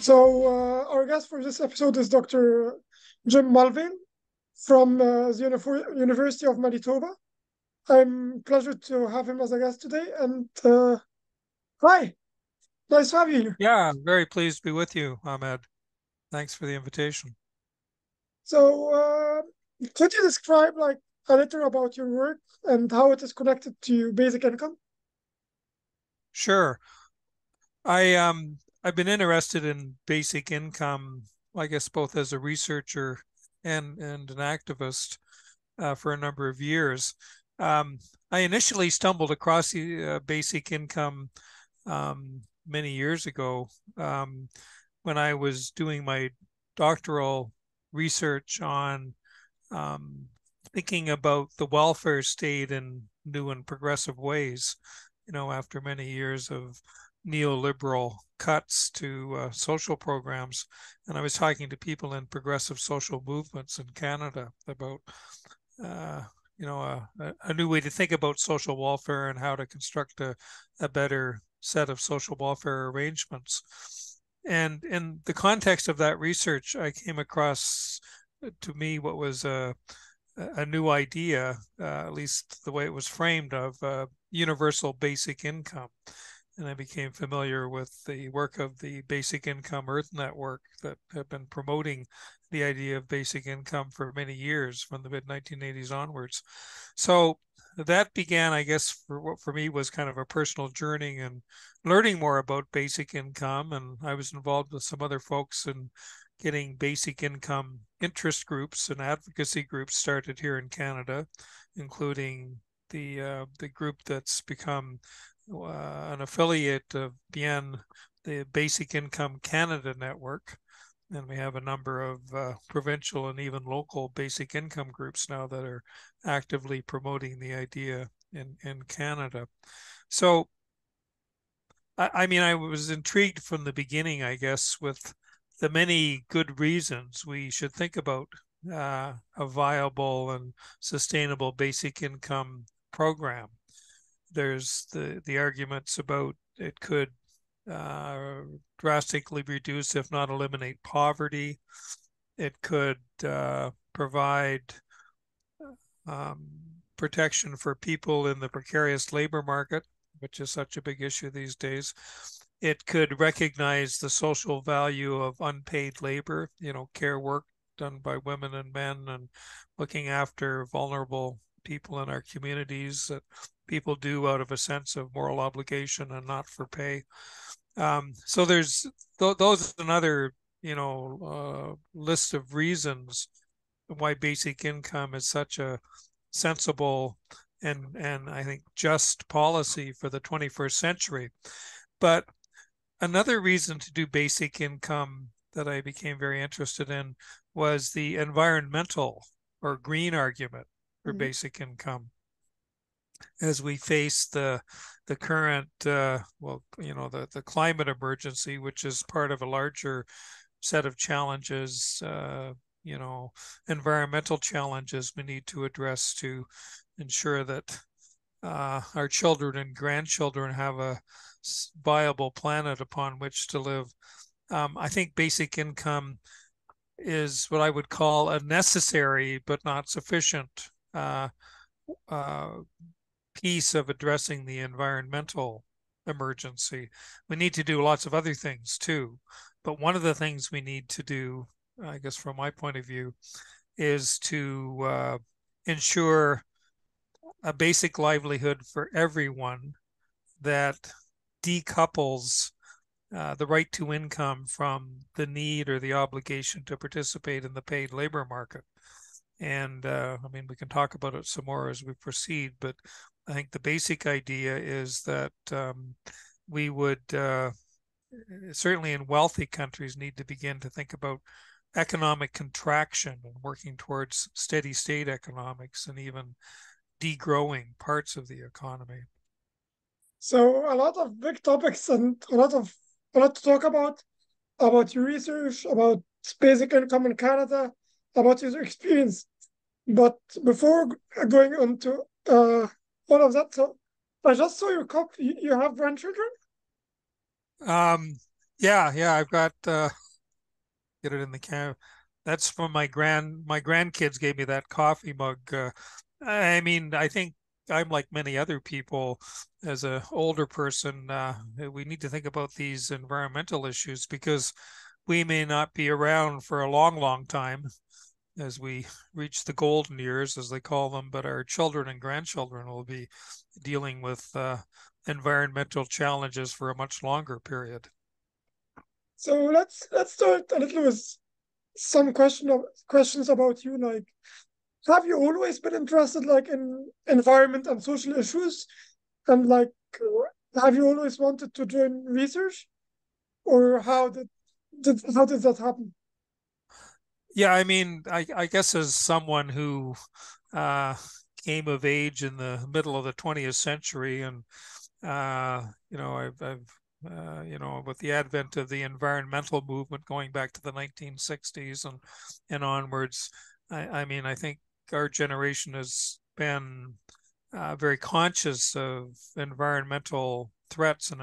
Our guest for this episode is Dr. Jim Mulvale from the University of Manitoba. I'm pleasure to have him as a guest today. And hi, nice to have you here. Yeah, I'm very pleased to be with you, Ahmed. Thanks for the invitation. So, could you describe like a little about your work and how it is connected to basic income? Sure. I've been interested in basic income, I guess both as a researcher and an activist for a number of years. I initially stumbled across the basic income many years ago when I was doing my doctoral research on thinking about the welfare state in new and progressive ways, after many years of neoliberal cuts to social programs. And I was talking to people in progressive social movements in Canada about, uh, a new way to think about social welfare and how to construct a better set of social welfare arrangements. And in the context of that research, I came across, to me, what was a new idea, at least the way it was framed, of universal basic income. And I became familiar with the work of the Basic Income Earth Network that have been promoting the idea of basic income for many years, from the mid 1980s onwards. So that began, I guess, for what for me was kind of a personal journey and learning more about basic income. And I was involved with some other folks in getting basic income interest groups and advocacy groups started here in Canada, including the group that's become an affiliate of BN, the Basic Income Canada Network. And we have a number of provincial and even local basic income groups now that are actively promoting the idea in Canada. So, I mean, I was intrigued from the beginning, I guess, with the many good reasons we should think about a viable and sustainable basic income program. There's the arguments about it could drastically reduce, if not eliminate, poverty. It could provide um, protection for people in the precarious labor market, which is such a big issue these days. It could recognize the social value of unpaid labor, care work done by women and men and looking after vulnerable people in our communities that people do out of a sense of moral obligation and not for pay. So there's those another list of reasons why basic income is such a sensible and I think just policy for the 21st century. But another reason to do basic income that I became very interested in was the environmental or green argument for Mhm. basic income. As we face the current the climate emergency, which is part of a larger set of challenges, environmental challenges we need to address to ensure that our children and grandchildren have a viable planet upon which to live. I think basic income is what I would call a necessary but not sufficient uh, piece of addressing the environmental emergency. We need to do lots of other things too. But one of the things we need to do, I guess from my point of view, is to ensure a basic livelihood for everyone that decouples the right to income from the need or the obligation to participate in the paid labor market. And I mean, we can talk about it some more as we proceed, but I think the basic idea is that we would certainly in wealthy countries need to begin to think about economic contraction and working towards steady state economics and even degrowing parts of the economy. So a lot of big topics and a lot to talk about your research, about basic income in Canada, about your experience. But before going on to all of that, so I just saw your cop. You have grandchildren? Um, Yeah, I've got get it in the can. That's from my grandkids gave me that coffee mug. I mean, I think I'm like many other people as a older person. We need to think about these environmental issues because we may not be around for a long, long time as we reach the golden years, as they call them, but our children and grandchildren will be dealing with environmental challenges for a much longer period. So let's start a little with some questions about you. Like, have you always been interested like in environment and social issues? And like, have you always wanted to join research, or how did that happen? Yeah, I mean, I guess as someone who uh, came of age in the middle of the 20th century, and with the advent of the environmental movement going back to the 1960s and onwards, I mean, I think our generation has been very conscious of environmental threats and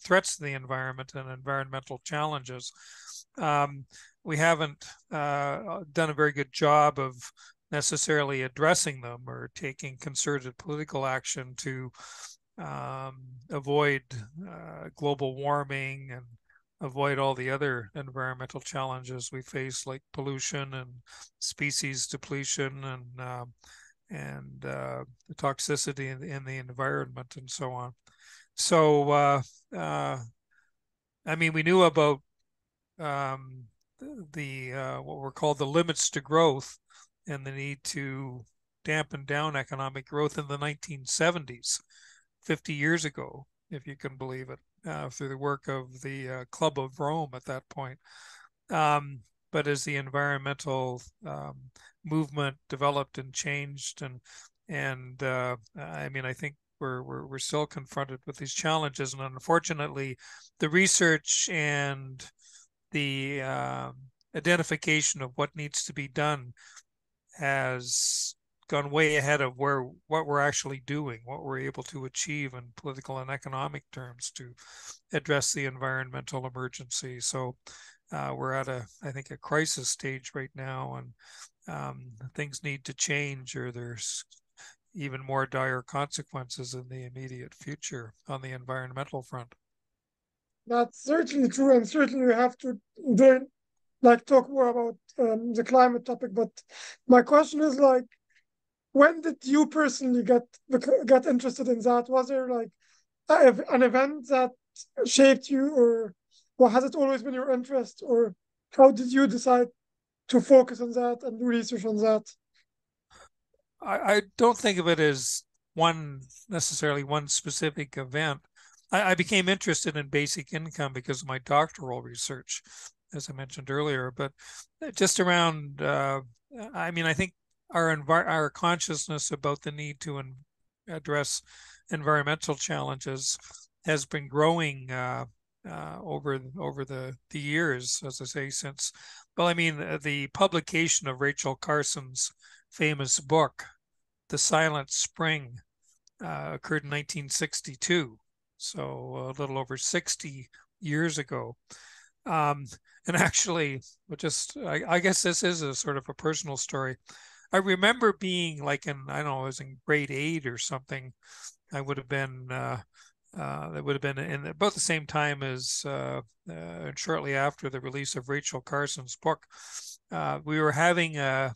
threats to the environment and environmental challenges. Um, we haven't done a very good job of necessarily addressing them or taking concerted political action to avoid global warming and avoid all the other environmental challenges we face, like pollution and species depletion and the toxicity in the environment and so on. So, uh, I mean, we knew about um, the what were called the limits to growth and the need to dampen down economic growth in the 1970s, 50 years ago, if you can believe it, through the work of the Club of Rome at that point. Um, but as the environmental movement developed and changed, and I mean, I think we're still confronted with these challenges, and unfortunately, the research and the identification of what needs to be done has gone way ahead of what we're actually doing, what we're able to achieve in political and economic terms to address the environmental emergency. So we're at I think, a crisis stage right now, and things need to change, or there's even more dire consequences in the immediate future on the environmental front. That's certainly true, and certainly we have to then like talk more about the climate topic. But my question is like, when did you personally get interested in that? Was there like an event that shaped you, or has it always been your interest, or how did you decide to focus on that and do research on that? I don't think of it as necessarily one specific event. I became interested in basic income because of my doctoral research, as I mentioned earlier. But just around, I mean, I think our consciousness about the need to address environmental challenges has been growing over the years, as I say, since. Well, I mean, the publication of Rachel Carson's famous book, The Silent Spring, occurred in 1962, so a little over 60 years ago. Um, and actually, I guess this is a sort of a personal story. I remember being like I don't know, I was in grade 8 or something. I would have been, that would have been in about the same time as, shortly after the release of Rachel Carson's book. We were having a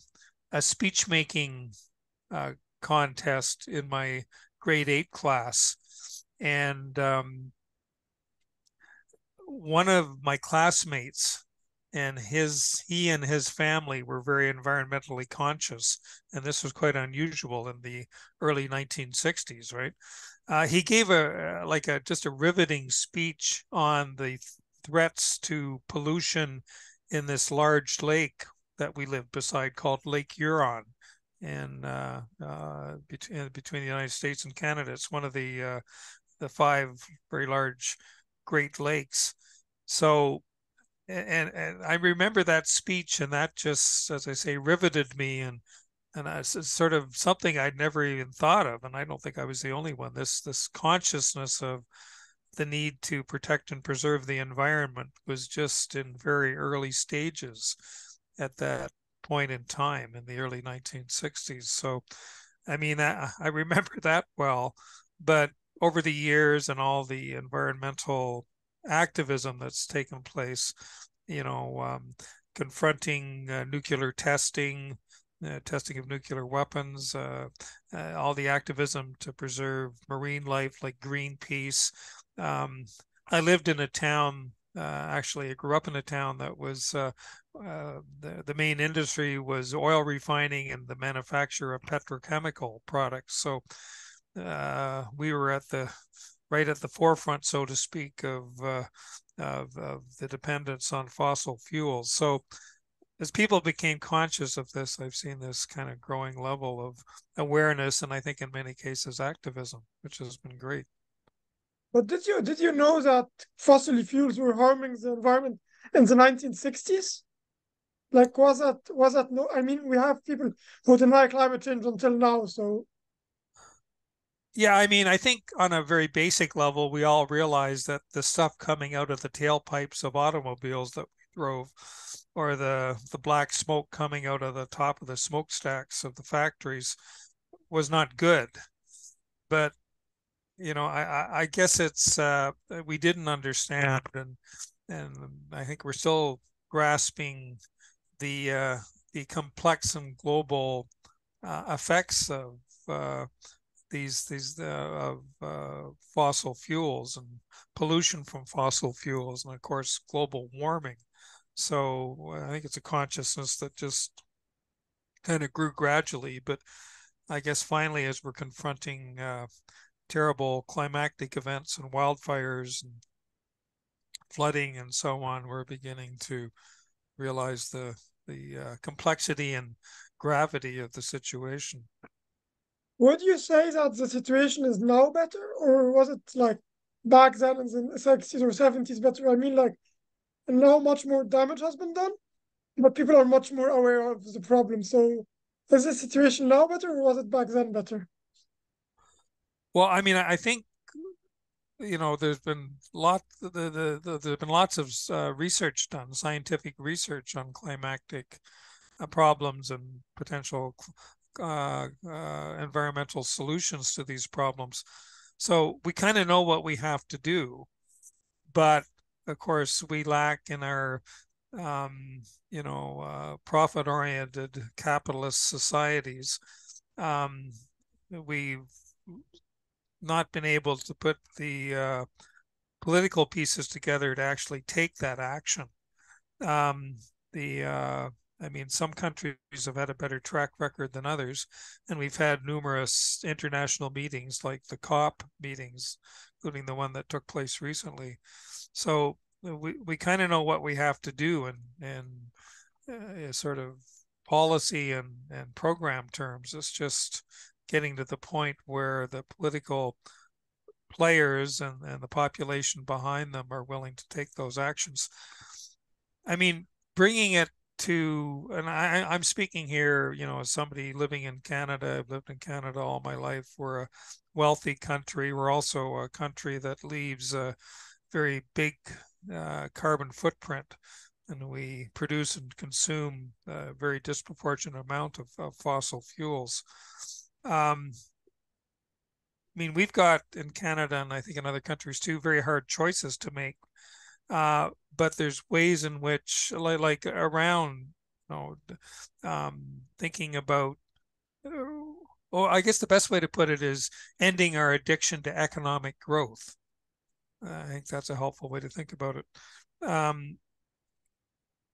speech making contest in my grade 8 class. And one of my classmates and he and his family were very environmentally conscious, and this was quite unusual in the early 1960s, right? He gave just a riveting speech on the threats to pollution in this large lake that we live beside called Lake Huron, and between the United States and Canada. It's one of the 5 very large Great Lakes. So, and I remember that speech, and that just, as I say, riveted me, and it's sort of something I'd never even thought of, and I don't think I was the only one. This consciousness of the need to protect and preserve the environment was just in very early stages at that point in time in the early 1960s. So, I mean, I remember that well, but over the years and all the environmental activism that's taken place, confronting nuclear testing, testing of nuclear weapons, all the activism to preserve marine life like Greenpeace. I lived in a town, actually, I grew up in a town that was the main industry was oil refining and the manufacture of petrochemical products. So we were right at the forefront, so to speak, of the dependence on fossil fuels. So as people became conscious of this, I've seen this kind of growing level of awareness, and I think in many cases activism, which has been great. But did you know that fossil fuels were harming the environment in the 1960s? Like, was that no? I mean, we have people who deny climate change until now. So Yeah, I mean, I think on a very basic level, we all realize that the stuff coming out of the tailpipes of automobiles that we drove, or the black smoke coming out of the top of the smokestacks of the factories, was not good. But I guess it's we didn't understand, and I think we're still grasping the complex and global effects of these of fossil fuels and pollution from fossil fuels, and of course global warming. So I think it's a consciousness that just kind of grew gradually, but I guess finally, as we're confronting terrible climatic events and wildfires and flooding and so on, we're beginning to realize the complexity and gravity of the situation. would you say that the situation is now better, or was it like back then in the 60s or 70s better? I mean, like now much more damage has been done, but people are much more aware of the problem. So is the situation now better, or was it back then better? Well, I mean, I think there's been there's been lots of research done, scientific research on climatic problems and potential environmental solutions to these problems. So we kind of know what we have to do, but of course we lack in our profit-oriented capitalist societies. We've not been able to put the political pieces together to actually take that action. I mean, some countries have had a better track record than others, and we've had numerous international meetings like the COP meetings, including the one that took place recently. So we kind of know what we have to do in sort of policy and program terms. It's just getting to the point where the political players and the population behind them are willing to take those actions. I mean, bringing it to, and I'm speaking here, as somebody living in Canada. I've lived in Canada all my life. We're a wealthy country. We're also a country that leaves a very big carbon footprint, and we produce and consume a very disproportionate amount of fossil fuels. I mean, we've got in Canada, and I think in other countries too, very hard choices to make. But there's ways in which, like around, thinking about, well, I guess the best way to put it is ending our addiction to economic growth. I think that's a helpful way to think about it.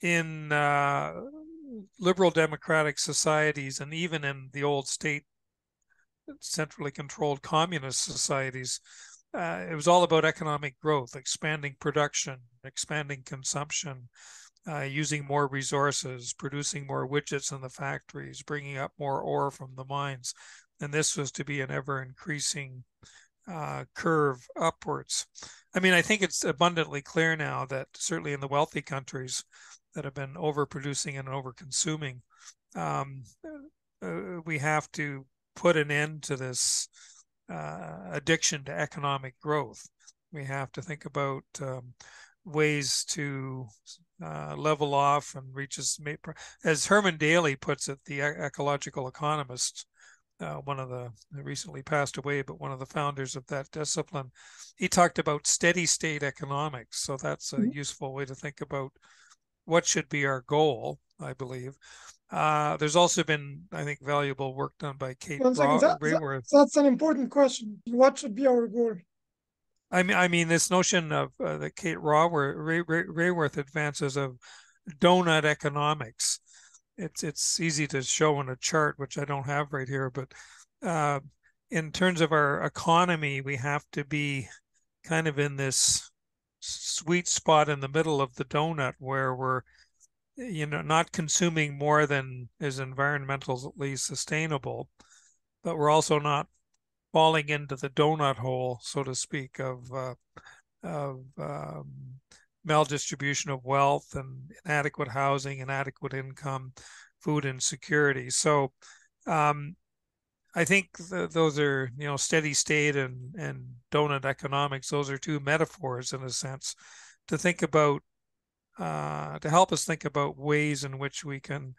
In liberal democratic societies, and even in the old state centrally controlled communist societies, it was all about economic growth, expanding production, expanding consumption, using more resources, producing more widgets in the factories, bringing up more ore from the mines. And this was to be an ever increasing curve upwards. I mean, I think it's abundantly clear now that certainly in the wealthy countries that have been overproducing and overconsuming, we have to put an end to this addiction to economic growth. We have to think about ways to level off and reach as Herman Daly puts it, the ecological economist, one of the recently passed away, but one of the founders of that discipline. He talked about steady state economics. So that's a useful way to think about what should be our goal, I believe. There's also been, I think, valuable work done by Kate One second, Raworth. that's an important question. What should be our goal? I mean, this notion of that Kate Raworth advances of donut economics. It's easy to show on a chart, which I don't have right here, but in terms of our economy, we have to be kind of in this sweet spot in the middle of the donut where we're, not consuming more than is environmentally sustainable, but we're also not falling into the donut hole, so to speak, of maldistribution of wealth and inadequate housing, inadequate income, food insecurity. So I think those are, steady state and donut economics. Those are two metaphors in a sense to think about, to help us think about ways in which we can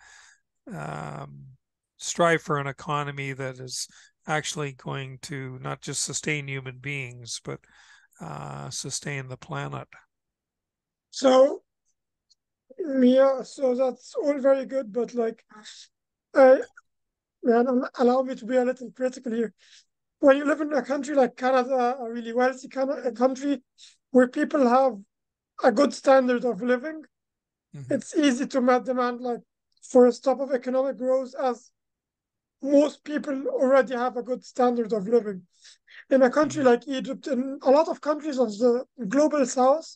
strive for an economy that is actually going to not just sustain human beings, but sustain the planet. So, yeah, so that's all very good, but like, I, man, allow me to be a little critical here. When you live in a country like Canada, a really wealthy country where people have a good standard of living, it's easy to demand like for a stop of economic growth as most people already have a good standard of living. In a country like Egypt, in a lot of countries of the global south,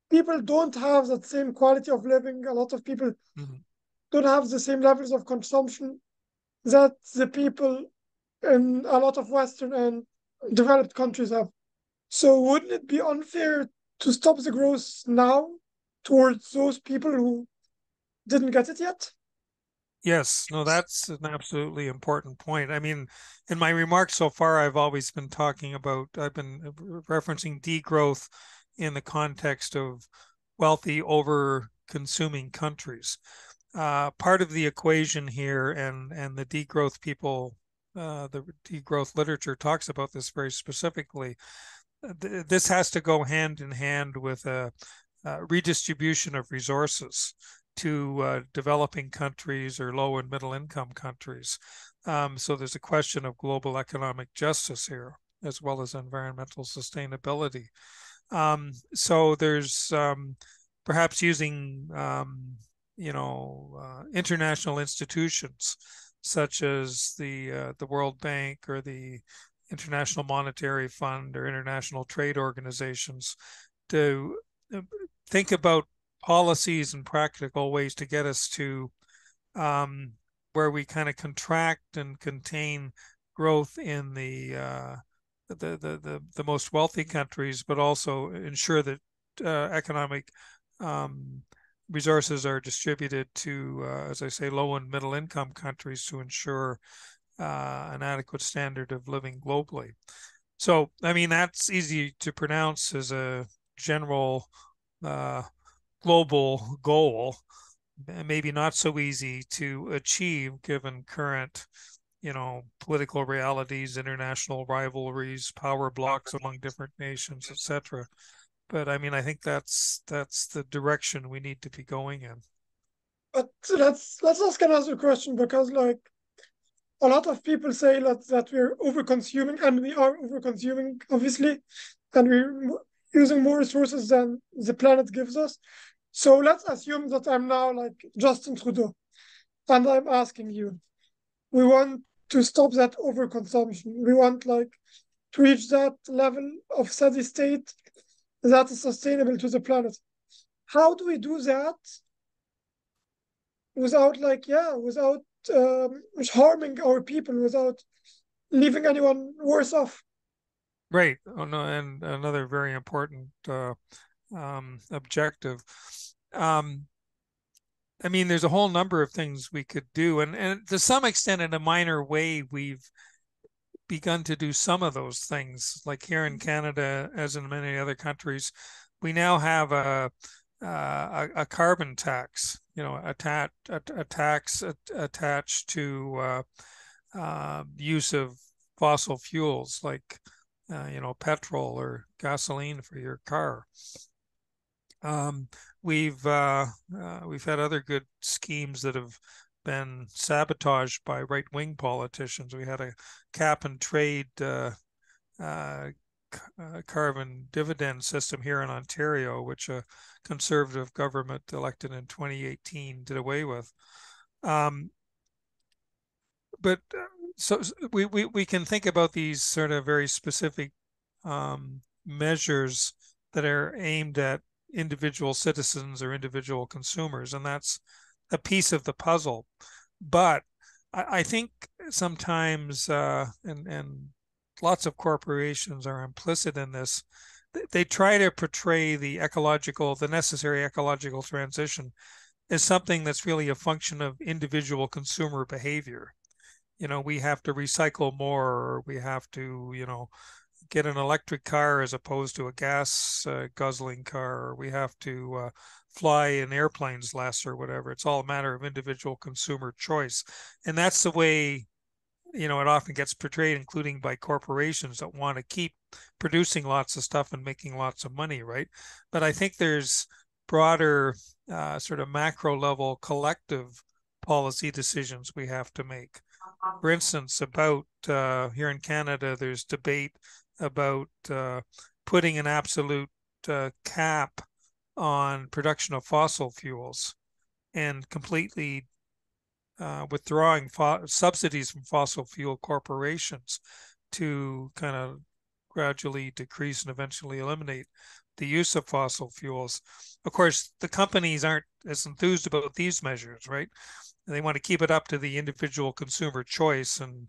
people don't have that same quality of living. A lot of people don't have the same levels of consumption that the people in a lot of Western and developed countries have. So wouldn't it be unfair to stop the growth now towards those people who didn't get it yet? Yes, no, that's an absolutely important point. I mean, in my remarks so far, I've been referencing degrowth in the context of wealthy over consuming countries. Part of the equation here, and the degrowth people, the degrowth literature talks about this very specifically. This has to go hand in hand with a redistribution of resources to developing countries or low and middle income countries. So there's a question of global economic justice here, as well as environmental sustainability. So there's perhaps using, international institutions such as the World Bank or the International Monetary Fund or international trade organizations to think about policies and practical ways to get us to where we kind of contract and contain growth in the most wealthy countries, but also ensure that economic resources are distributed to, as I say, low and middle income countries to ensure an adequate standard of living globally. So, I mean, that's easy to pronounce as a general global goal, maybe not so easy to achieve given current, political realities, international rivalries, power blocks among different nations, etc. But I mean, I think that's the direction we need to be going in. But let's ask another question, because like a lot of people say that we're over consuming, and we are over consuming, obviously, and we're using more resources than the planet gives us. So let's assume that I'm now like Justin Trudeau, and I'm asking you, we want to stop that overconsumption. We want like to reach that level of steady state that is sustainable to the planet. How do we do that without without harming our people, without leaving anyone worse off? Right. Oh, no, and another very important objective. I mean, there's a whole number of things we could do, and to some extent, in a minor way, we've begun to do some of those things. Like here in Canada, as in many other countries, we now have a carbon tax, a tax attached to use of fossil fuels like petrol or gasoline for your car. We've had other good schemes that have been sabotaged by right-wing politicians. We had a cap and trade carbon dividend system here in Ontario, which a conservative government elected in 2018 did away with. But so we can think about these sort of very specific measures that are aimed at individual citizens or individual consumers, and that's a piece of the puzzle. But I think sometimes, and lots of corporations are implicit in this, they try to portray the necessary ecological transition as something that's really a function of individual consumer behavior. We have to recycle more, or we have to, get an electric car as opposed to a gas guzzling car, or we have to fly in airplanes less or whatever. It's all a matter of individual consumer choice. And that's the way, it often gets portrayed, including by corporations that want to keep producing lots of stuff and making lots of money, right? But I think there's broader sort of macro level collective policy decisions we have to make. For instance, about here in Canada, there's debate about putting an absolute cap on production of fossil fuels and completely withdrawing subsidies from fossil fuel corporations to kind of gradually decrease and eventually eliminate the use of fossil fuels. Of course, the companies aren't as enthused about these measures, right? They want to keep it up to the individual consumer choice, and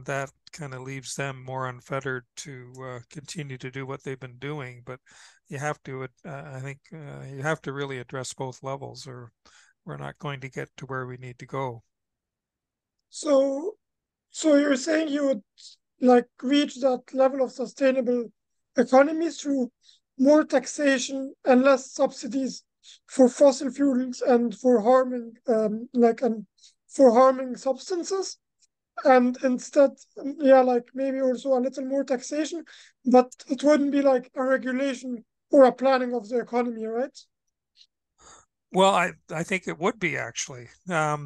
that kind of leaves them more unfettered to continue to do what they've been doing. But you have to, I think, you have to really address both levels, or we're not going to get to where we need to go. So you're saying you would like reach that level of sustainable economy through more taxation and less subsidies for fossil fuels and for harming for harming substances, and instead, like maybe also a little more taxation, but it wouldn't be like a regulation or a planning of the economy, right? Well, I think it would be actually. I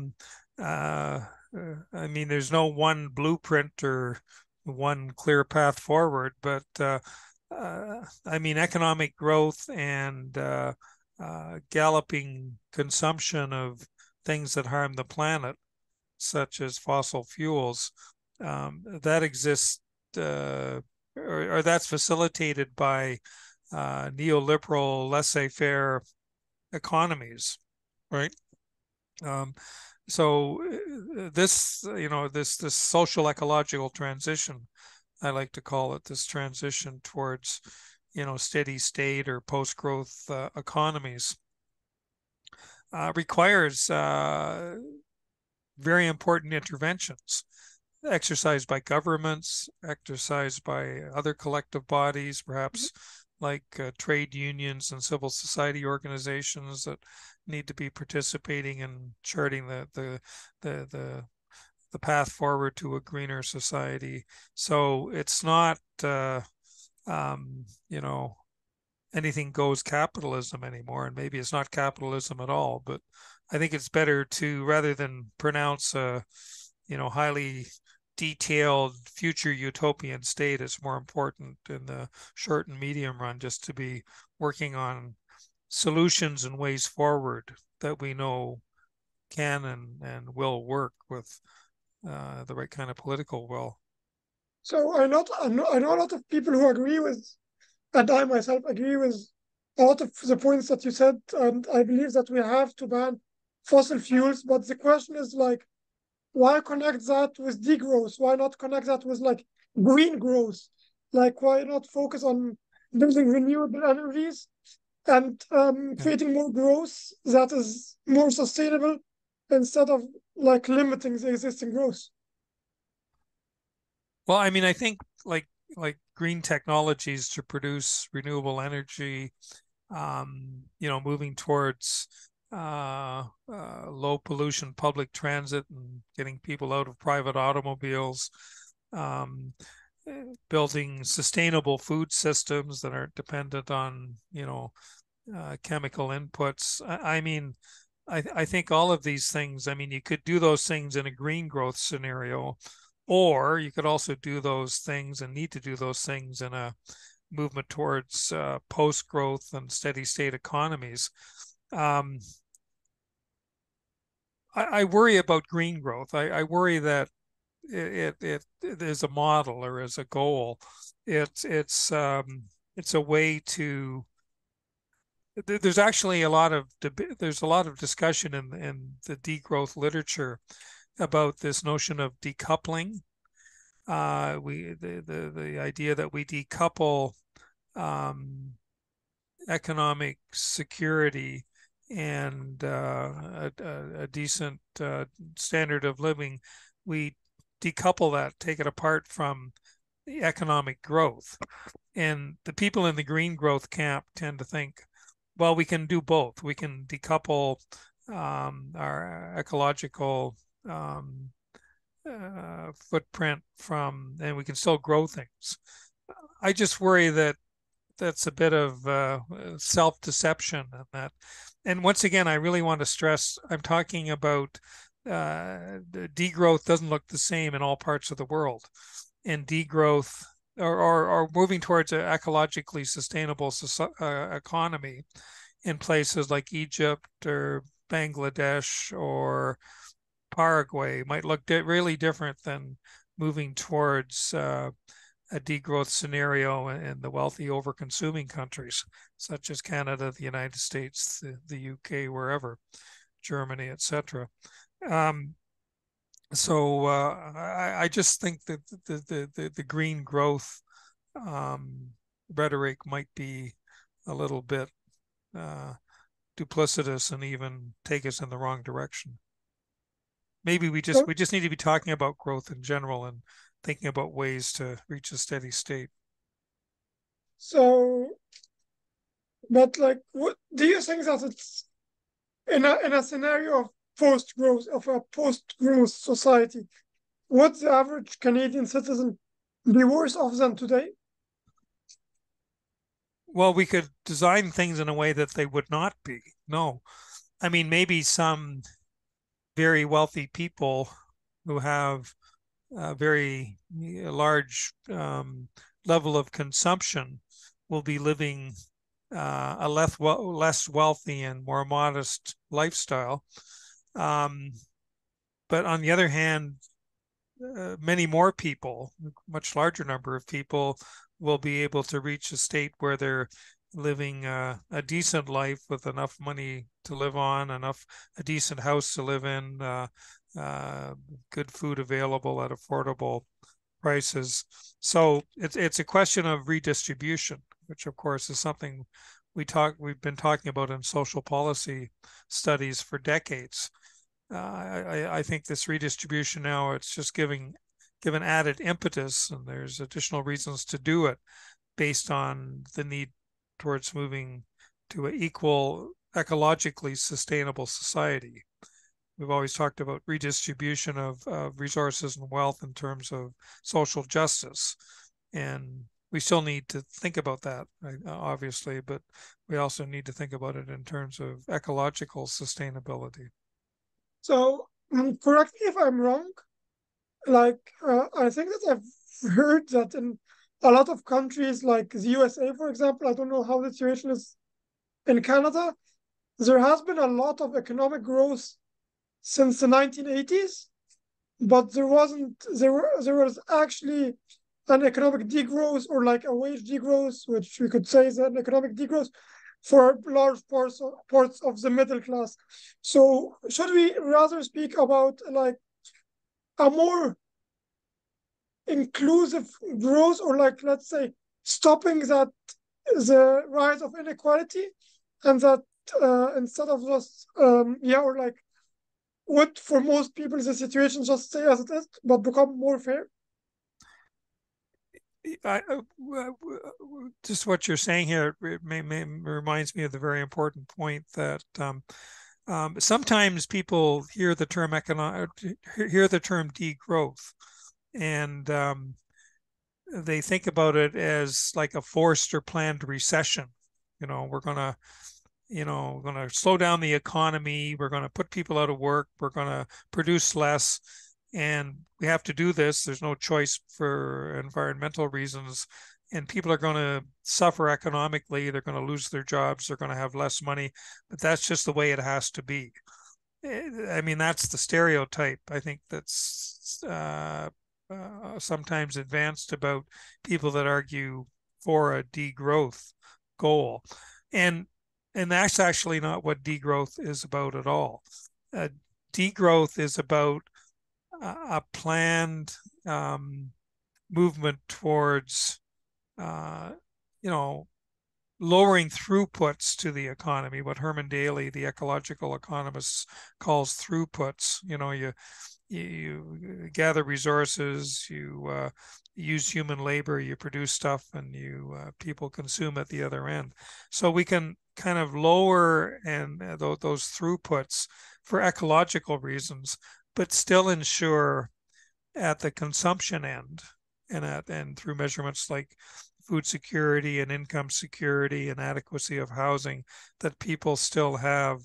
mean, there's no one blueprint or one clear path forward, but I mean, economic growth and galloping consumption of things that harm the planet, such as fossil fuels, that exists, or that's facilitated by neoliberal laissez-faire economies, right? So this, this social ecological transition, I like to call it, this transition towards, steady state or post-growth economies, requires very important interventions exercised by governments, exercised by other collective bodies, perhaps like trade unions and civil society organizations that need to be participating in charting the path forward to a greener society. So it's not anything goes capitalism anymore, and maybe it's not capitalism at all. But I think it's better to, rather than pronounce a highly detailed future utopian state, it's more important in the short and medium run just to be working on solutions and ways forward that we know can and will work with the right kind of political will. So I know a lot of people who agree with, and I myself agree with a lot of the points that you said, and I believe that we have to ban fossil fuels. But the question is like, why connect that with degrowth? Why not connect that with like green growth? Like, why not focus on building renewable energies and creating more growth that is more sustainable instead of like limiting the existing growth? Well, I mean, I think like green technologies to produce renewable energy, moving towards low pollution public transit and getting people out of private automobiles, um, building sustainable food systems that aren't dependent on, chemical inputs. I mean, I think all of these things, I mean, you could do those things in a green growth scenario, or you could also do those things and need to do those things in a movement towards post-growth and steady state economies. Um, I worry about green growth. I worry that it is a model or as a goal. It's a way to. There's actually there's a lot of discussion in the degrowth literature about this notion of decoupling. The idea that we decouple um, economic security and a decent standard of living, we decouple that, take it apart from the economic growth. And the people in the green growth camp tend to think, well, we can do both. We can decouple our ecological footprint and we can still grow things. I just worry that that's a bit of self-deception and that. And once again, I really want to stress, I'm talking about degrowth doesn't look the same in all parts of the world. And degrowth or moving towards an ecologically sustainable economy in places like Egypt or Bangladesh or Paraguay might look really different than moving towards a degrowth scenario in the wealthy over-consuming countries, such as Canada, the United States, the UK, wherever, Germany, etc. So I just think that the green growth rhetoric might be a little bit duplicitous and even take us in the wrong direction. Maybe we just need to be talking about growth in general and thinking about ways to reach a steady state. So, but like, what do you think that it's in a scenario of a post growth society? Would the average Canadian citizen be worse off than today? Well, we could design things in a way that they would not be. No, I mean, maybe some very wealthy people who have a very large level of consumption will be living a less wealthy and more modest lifestyle. But on the other hand, many more people, much larger number of people, will be able to reach a state where they're living a decent life with enough money to live on, a decent house to live in, good food available at affordable prices. So it's a question of redistribution, which of course is something we've been talking about in social policy studies for decades. I think this redistribution now, it's just given added impetus, and there's additional reasons to do it based on the need towards moving to an equal, ecologically sustainable society. We've always talked about redistribution of resources and wealth in terms of social justice. And we still need to think about that, obviously, but we also need to think about it in terms of ecological sustainability. So, correct me if I'm wrong. Like, I think that I've heard that in a lot of countries, like the USA, for example, I don't know how the situation is in Canada, there has been a lot of economic growth since the 1980s, but there was actually an economic degrowth or like a wage degrowth, which we could say is an economic degrowth for large parts of the middle class. So should we rather speak about like a more inclusive growth, or like, let's say, stopping that the rise of inequality, and that instead of just or like, would for most people the situation just stay as it is but become more fair? just what you're saying here reminds me of the very important point that sometimes people hear the term degrowth, and they think about it as like a forced or planned recession. We're going to slow down the economy. We're going to put people out of work. We're going to produce less. And we have to do this. There's no choice for environmental reasons. And people are going to suffer economically. They're going to lose their jobs. They're going to have less money. But that's just the way it has to be. I mean, that's the stereotype, I think, that's sometimes advanced about people that argue for a degrowth goal. And that's actually not what degrowth is about at all. Degrowth is about a planned movement towards, lowering throughputs to the economy, what Herman Daly, the ecological economist, calls throughputs. You gather resources, you use human labor, you produce stuff, and people consume at the other end. So we can kind of lower those throughputs for ecological reasons, but still ensure at the consumption end and through measurements like food security and income security and adequacy of housing, that people still have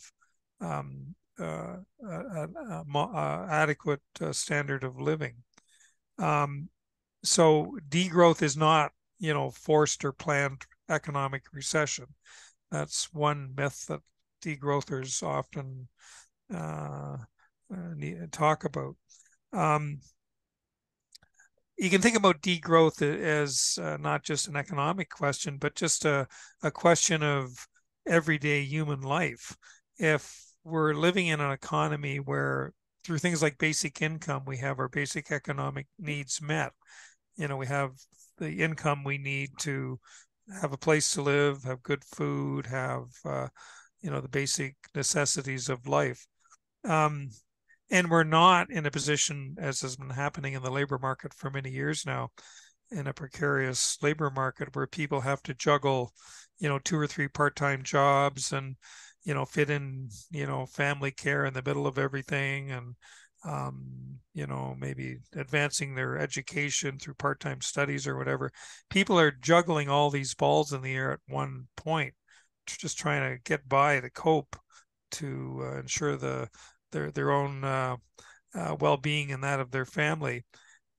adequate standard of living. So degrowth is not, forced or planned economic recession. That's one myth that degrowthers often talk about. You can think about degrowth as not just an economic question, but just a question of everyday human life. If we're living in an economy where through things like basic income, we have our basic economic needs met, we have the income we need to have a place to live, have good food, have, the basic necessities of life. And we're not in a position, as has been happening in the labor market for many years now, in a precarious labor market where people have to juggle, 2 or 3 part-time jobs and, fit in, family care in the middle of everything, and, maybe advancing their education through part-time studies or whatever. People are juggling all these balls in the air at one point, just trying to get by, to cope, to ensure their own well-being and that of their family.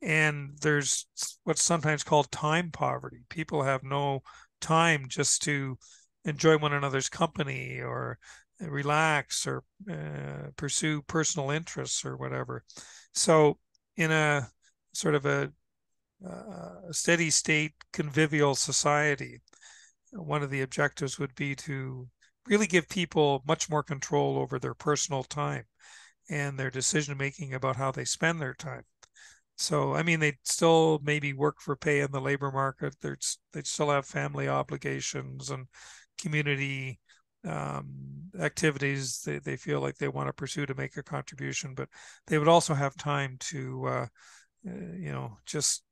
And there's what's sometimes called time poverty. People have no time just to enjoy one another's company or relax or pursue personal interests or whatever. So in a sort of a steady state convivial society, one of the objectives would be to really give people much more control over their personal time and their decision making about how they spend their time. So, I mean, they still maybe work for pay in the labor market. They'd still have family obligations and community activities they feel like they want to pursue to make a contribution, but they would also have time to, just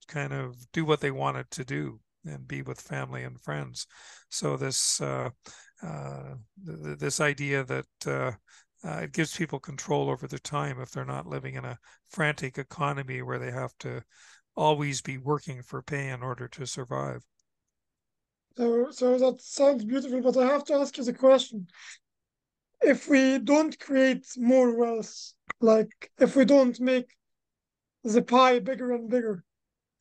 kind of do what they wanted to do and be with family and friends. So this idea that it gives people control over their time if they're not living in a frantic economy where they have to always be working for pay in order to survive. So that sounds beautiful, but I have to ask you the question. If we don't create more wealth, like if we don't make the pie bigger and bigger,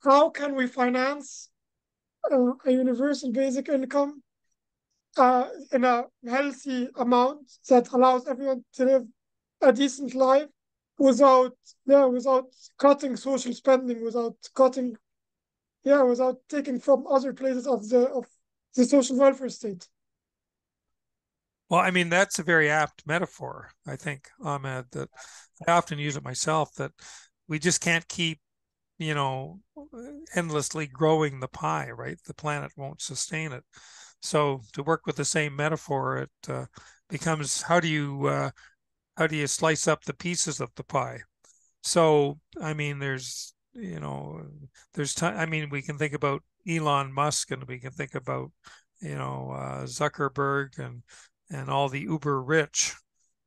how can we finance a universal basic income in a healthy amount that allows everyone to live a decent life without cutting social spending, without taking from other places of the social welfare state? Well, I mean, that's a very apt metaphor, I think, Ahmed, that I often use it myself, that we just can't keep, endlessly growing the pie, right? The planet won't sustain it. So to work with the same metaphor, it becomes how do you slice up the pieces of the pie? So, I mean, there's there's time. I mean, we can think about Elon Musk, and we can think about, Zuckerberg and all the uber rich,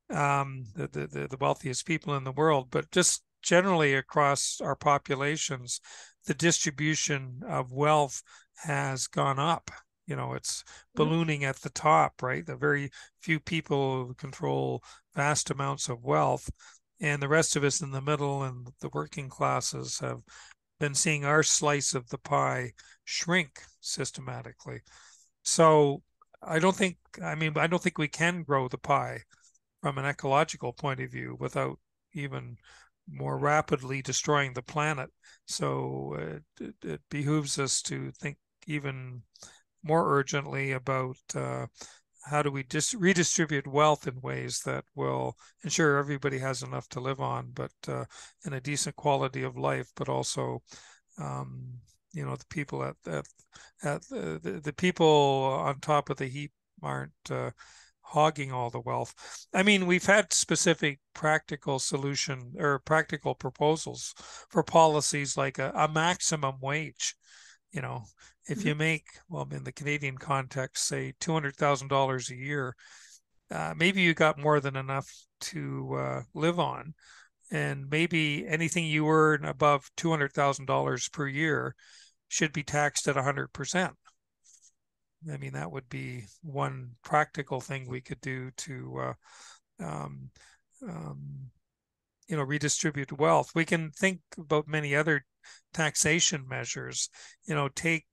the wealthiest people in the world, but just generally across our populations, the distribution of wealth has gone up. It's Mhm. ballooning at the top, right? The very few people control vast amounts of wealth, and the rest of us in the middle and the working classes have been seeing our slice of the pie shrink systematically. So I don't think we can grow the pie from an ecological point of view without even more rapidly destroying the planet. So it behooves us to think even more urgently about how do we redistribute wealth in ways that will ensure everybody has enough to live on, but in a decent quality of life, but also um, the people the people on top of the heap aren't hogging all the wealth. I mean, we've had specific practical solution or practical proposals for policies like a maximum wage. You know, if Mhm. you make, well, in the Canadian context, say $200,000 a year, maybe you got more than enough to live on. And maybe anything you earn above $200,000 per year should be taxed at 100%. I mean, that would be one practical thing we could do to, um, um, redistribute wealth. We can think about many other taxation measures. Take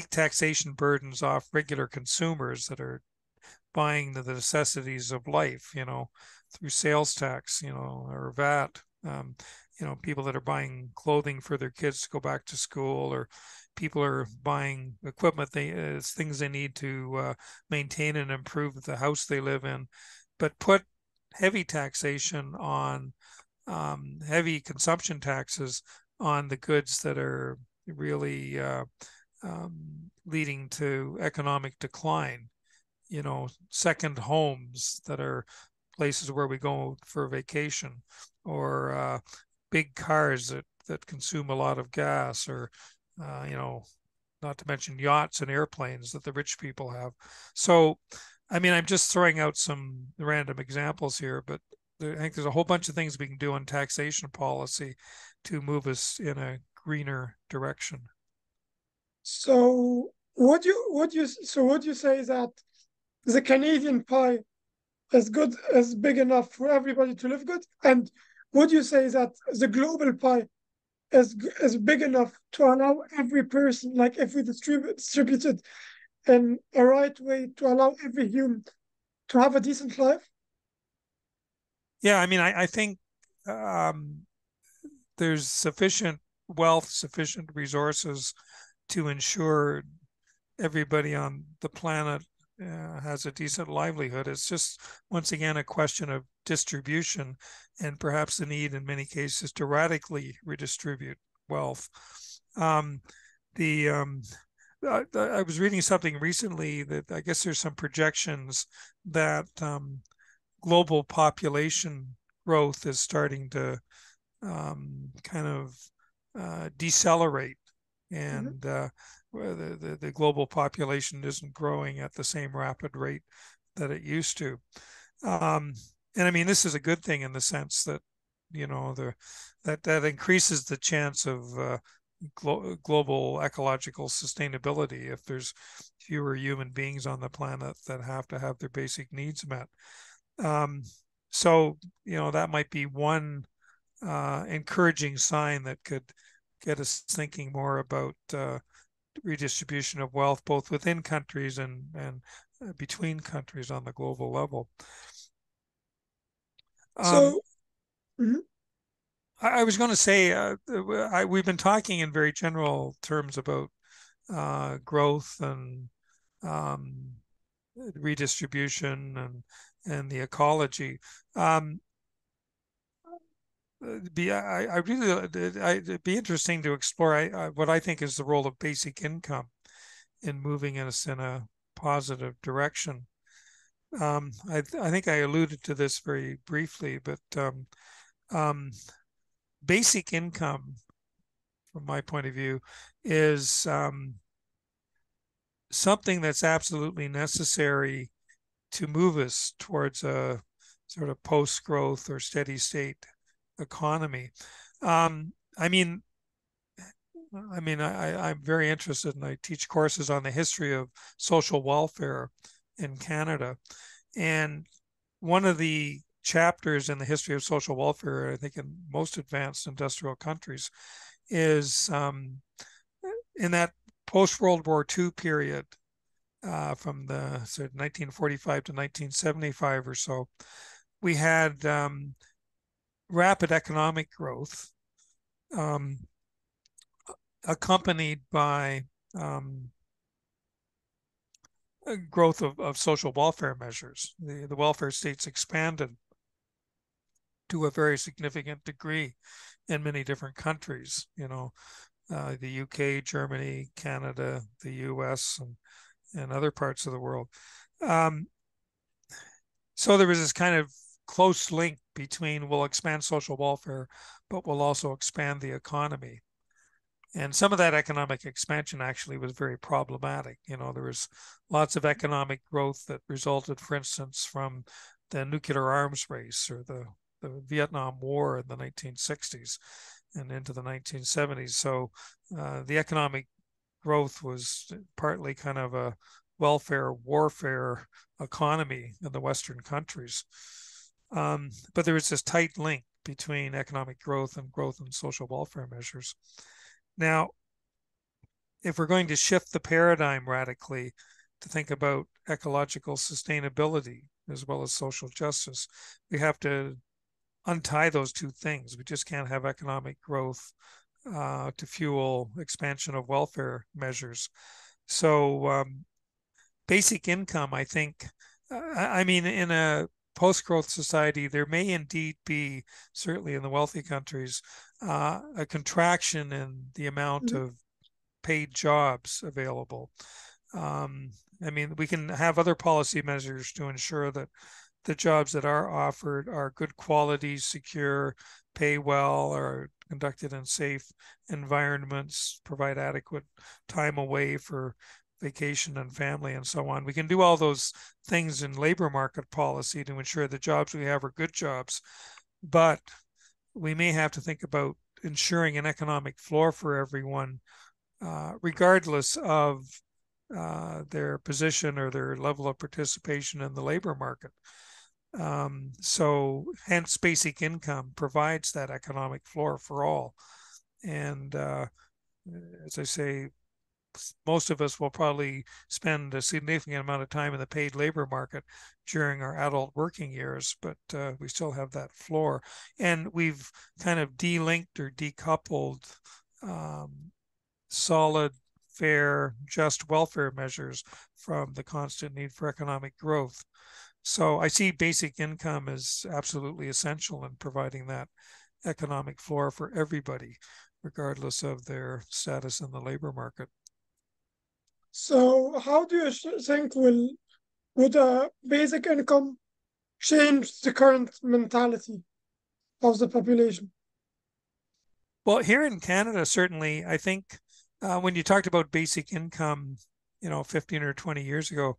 taxation burdens off regular consumers that are buying the necessities of life, through sales tax, or VAT. People that are buying clothing for their kids to go back to school, or people are buying equipment, things they need to maintain and improve the house they live in, but put heavy taxation on heavy consumption taxes on the goods that are really leading to economic decline. Second homes that are places where we go for vacation, or big cars that consume a lot of gas, or uh, you know, not to mention yachts and airplanes that the rich people have. So, I mean, I'm just throwing out some random examples here, but I think there's a whole bunch of things we can do on taxation policy to move us in a greener direction. So would you say that the Canadian pie is good is big enough for everybody to live good? And would you say that the global pie is big enough to allow every person, like if we distribute it in a right way to allow every human to have a decent life? Yeah, I mean, I think um, there's sufficient wealth, sufficient resources to ensure everybody on the planet has a decent livelihood. It's just, once again, a question of distribution, and perhaps the need in many cases to radically redistribute wealth. Um, the I was reading something recently that I guess there's some projections that global population growth is starting to kind of decelerate, Mhm. and the global population isn't growing at the same rapid rate that it used to. Um, and I mean, this is a good thing in the sense that, that increases the chance of global ecological sustainability if there's fewer human beings on the planet that have to have their basic needs met. Um, so, that might be one encouraging sign that could get us thinking more about redistribution of wealth, both within countries and between countries on the global level. Um, So, mhm. I was going to say, we've been talking in very general terms about growth and um, redistribution and the ecology. Um, I really, it'd be interesting to explore what I think is the role of basic income in moving us in a positive direction. I think I alluded to this very briefly, but um, basic income, from my point of view, is something that's absolutely necessary to move us towards a sort of post-growth or steady state economy. I mean, I'm very interested, and I teach courses on the history of social welfare in Canada. And one of the chapters in the history of social welfare, I think in most advanced industrial countries, is in that post-World War II period, from the 1945 to 1975 or so, we had rapid economic growth, accompanied by growth of social welfare measures. The welfare states expanded to a very significant degree in many different countries, the UK, Germany, Canada, the US, and other parts of the world. So there was this kind of close link between we'll expand social welfare, but we'll also expand the economy. And some of that economic expansion actually was very problematic. There was lots of economic growth that resulted, for instance, from the nuclear arms race or the Vietnam War in the 1960s and into the 1970s. So the economic growth was partly kind of a welfare warfare economy in the Western countries. But there was this tight link between economic growth and social welfare measures. Now, if we're going to shift the paradigm radically to think about ecological sustainability as well as social justice, we have to untie those two things. We just can't have economic growth to fuel expansion of welfare measures. So basic income, I think, in a post-growth society, there may indeed be, certainly in the wealthy countries, a contraction in the amount of paid jobs available. We can have other policy measures to ensure that the jobs that are offered are good quality, secure, pay well, are conducted in safe environments, provide adequate time away for vacation and family and so on. We can do all those things in labor market policy to ensure the jobs we have are good jobs, but we may have to think about ensuring an economic floor for everyone, regardless of their position or their level of participation in the labor market. So hence basic income provides that economic floor for all. And as I say, most of us will probably spend a significant amount of time in the paid labor market during our adult working years, but we still have that floor. And we've kind of delinked or decoupled solid, fair, just welfare measures from the constant need for economic growth. So I see basic income as absolutely essential in providing that economic floor for everybody, regardless of their status in the labor market. So how do you think would a basic income change the current mentality of the population? Well, here in Canada, certainly, I think when you talked about basic income, 15 or 20 years ago,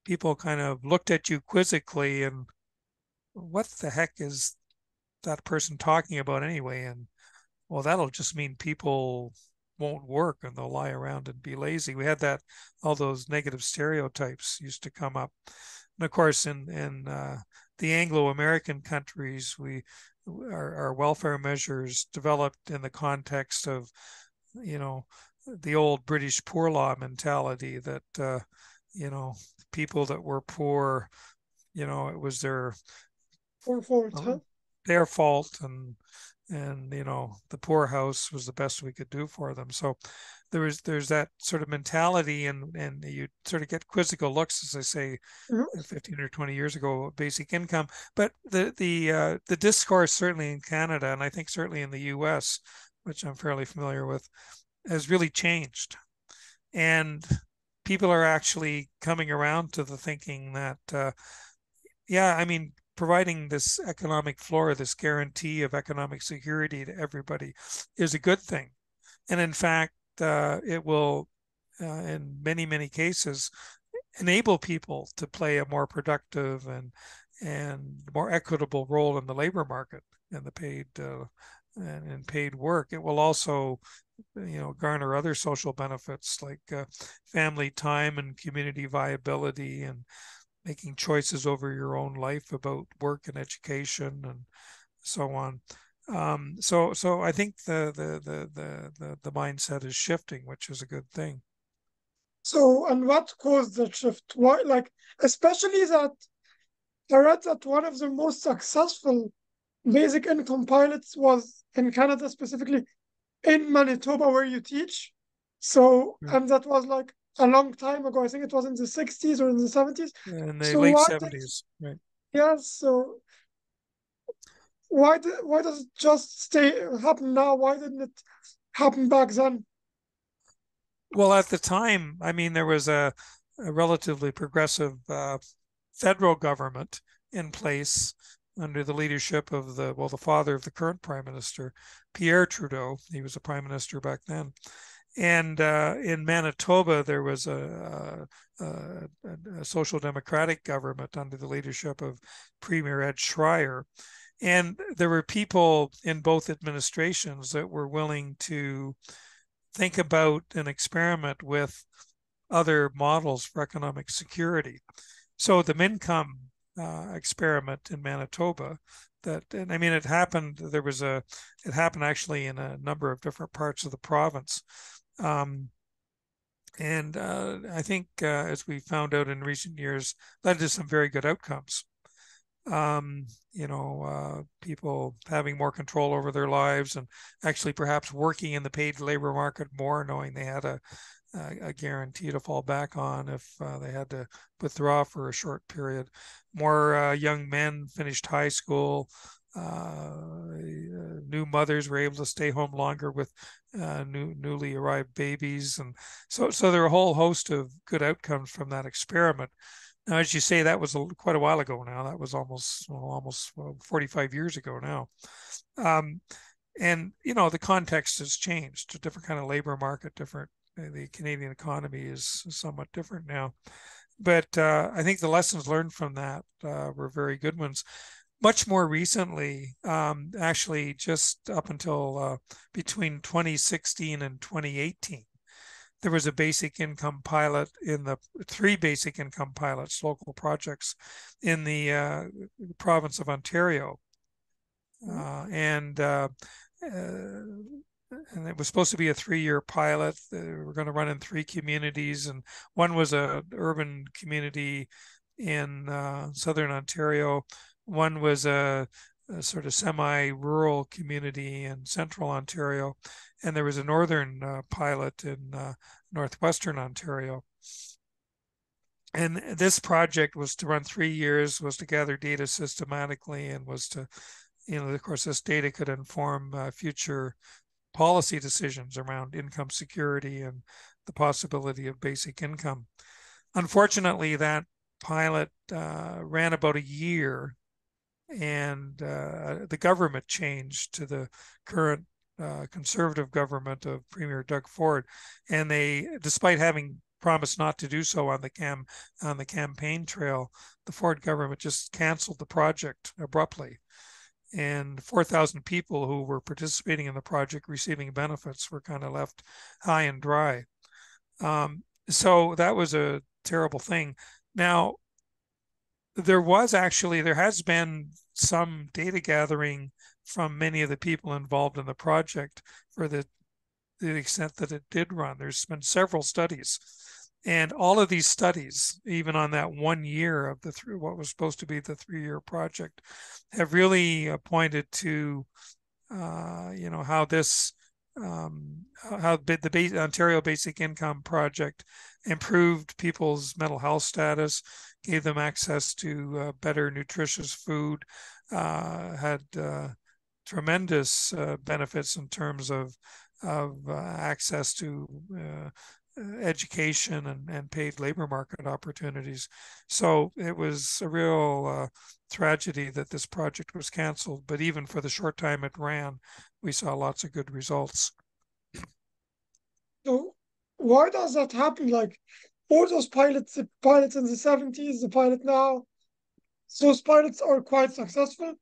people kind of looked at you quizzically and what the heck is that person talking about anyway? And well, that'll just mean people won't work and they'll lie around and be lazy. We had that, all those negative stereotypes used to come up. And of course, in the Anglo-American countries, our welfare measures developed in the context of, the old British poor law mentality that, people that were poor, it was their fault, and the poorhouse was the best we could do for them. So there's that sort of mentality, and you sort of get quizzical looks, as I say, 15 or 20 years ago, basic income. But the discourse, certainly in Canada, and I think certainly in the US, which I'm fairly familiar with, has really changed. And people are actually coming around to the thinking that, providing this economic floor, this guarantee of economic security to everybody is a good thing. And in fact, it will, in many cases, enable people to play a more productive and more equitable role in the labor market and the paid and paid work. It will also, garner other social benefits like family time and community viability and making choices over your own life about work and education and so on. So I think the mindset is shifting, which is a good thing. So, and what caused the shift? Why, like, especially that I read that one of the most successful basic income pilots was in Canada, specifically in Manitoba, where you teach. So, and that was like a long time ago. I think it was in the 60s or in the 70s. In the So late why did, 70s, right? yeah, so why does it just happen now? Why didn't it happen back then? Well, at the time, I mean, there was a relatively progressive federal government in place under the leadership of the father of the current prime minister, Pierre Trudeau. He was a prime minister back then. And in Manitoba, there was a social democratic government under the leadership of Premier Ed Schreier. And there were people in both administrations that were willing to think about and experiment with other models for economic security. So the MinCom experiment in Manitoba, and I mean, it happened. It happened actually in a number of different parts of the province. And I think, as we found out in recent years, led to some very good outcomes. People having more control over their lives and actually perhaps working in the paid labor market more, knowing they had a guarantee to fall back on if they had to withdraw for a short period. More young men finished high school. New mothers were able to stay home longer with newly arrived babies, and so there are a whole host of good outcomes from that experiment. Now, as you say, that was quite a while ago now. That was almost 45 years ago now. And, the context has changed. A different kind of labor market, the Canadian economy is somewhat different now. But I think the lessons learned from that were very good ones. Much more recently, actually just up until between 2016 and 2018, there was a basic income pilot in the 3 basic income pilots, local projects in the province of Ontario. And it was supposed to be a 3-year pilot. They were going to run in 3 communities, and one was an urban community in southern Ontario. One was a sort of semi-rural community in central Ontario, and there was a northern pilot in northwestern Ontario. And this project was to run 3 years, was to gather data systematically, and was to, of course, this data could inform future policy decisions around income security and the possibility of basic income. Unfortunately, that pilot ran about a year, and the government changed to the current conservative government of Premier Doug Ford, and they, despite having promised not to do so on the campaign trail, the Ford government just canceled the project abruptly, and 4,000 people who were participating in the project receiving benefits were kind of left high and dry. So that was a terrible thing. Now, there has been some data gathering from many of the people involved in the project for the extent that it did run. There's been several studies, and all of these studies, even on that 1 year of what was supposed to be the 3-year project, have really pointed to how this how the Ontario Basic Income Project improved people's mental health status, gave them access to better nutritious food, had tremendous benefits in terms of access to education and paid labor market opportunities. So it was a real tragedy that this project was canceled. But even for the short time it ran, we saw lots of good results. So why does that happen? Like all those pilots, the pilots in the 70s, the pilot now, those pilots are quite successful,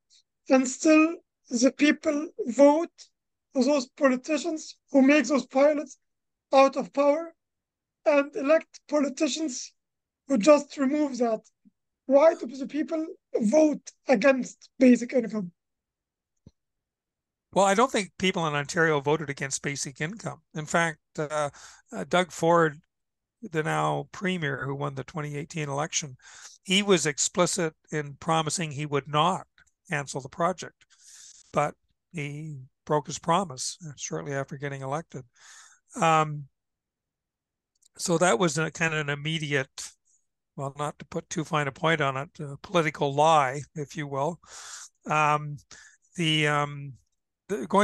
and still the people vote for those politicians who make those pilots out of power and elect politicians who just remove that. Why do the people vote against basic income? Well, I don't think people in Ontario voted against basic income. In fact, Doug Ford, the now premier who won the 2018 election, he was explicit in promising he would not cancel the project, but he broke his promise shortly after getting elected. So that was a kind of an immediate, well, not to put too fine a point on it, a political lie, if you will. Going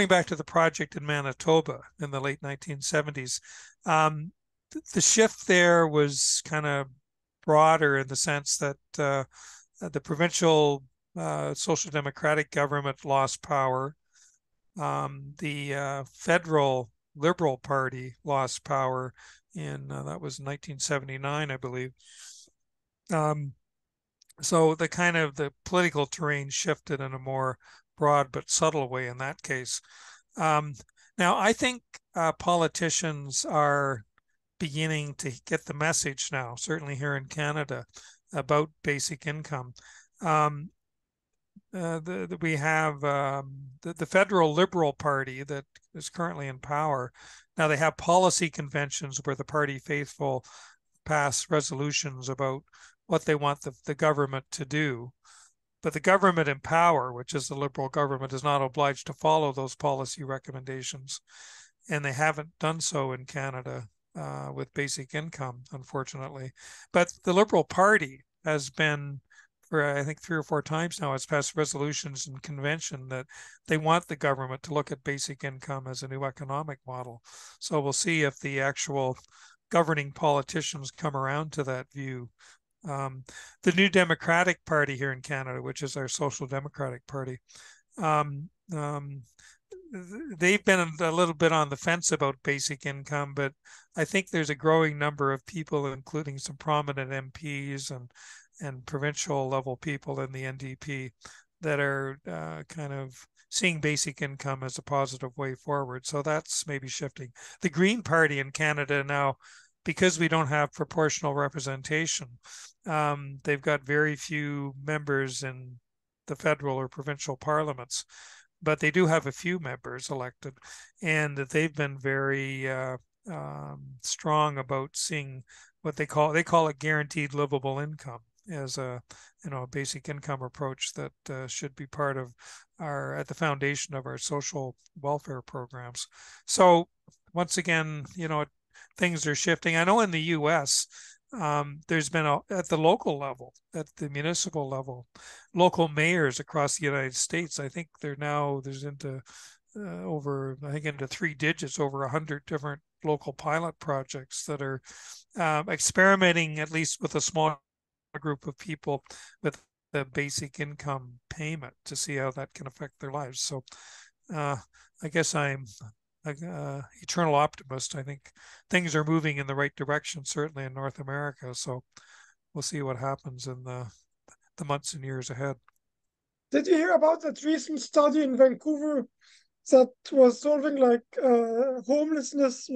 back to the project in Manitoba in the late 1970s, the shift there was kind of broader in the sense that the provincial social democratic government lost power. The federal Liberal Party lost power that was 1979, I believe. So the political terrain shifted in a more broad but subtle way in that case. Now, I think politicians are beginning to get the message now, certainly here in Canada, about basic income. We have the federal Liberal Party that is currently in power. Now they have policy conventions where the party faithful pass resolutions about what they want the government to do. But the government in power, which is the Liberal government, is not obliged to follow those policy recommendations. And they haven't done so in Canada with basic income, unfortunately. But the Liberal Party has been, for I think 3 or 4 times now, it's passed resolutions in convention that they want the government to look at basic income as a new economic model. So we'll see if the actual governing politicians come around to that view. The New Democratic Party here in Canada, which is our Social Democratic Party, they've been a little bit on the fence about basic income, but I think there's a growing number of people, including some prominent MPs and provincial level people in the NDP, that are kind of seeing basic income as a positive way forward. So that's maybe shifting. The Green Party in Canada now, because we don't have proportional representation, they've got very few members in the federal or provincial parliaments, but they do have a few members elected, and they've been very strong about seeing what they call it guaranteed livable income as a basic income approach that should be part of at the foundation of our social welfare programs. So once again, things are shifting. I know in the U.S. There's been at the local level, at the municipal level, local mayors across the United States. I think there's into into 3 digits, over 100 different local pilot projects that are experimenting, at least with a small group of people, with the basic income payment to see how that can affect their lives. So I guess I'm eternal optimist. I think things are moving in the right direction, certainly in North America. So we'll see what happens in the months and years ahead. Did you hear about that recent study in Vancouver that was solving like homelessness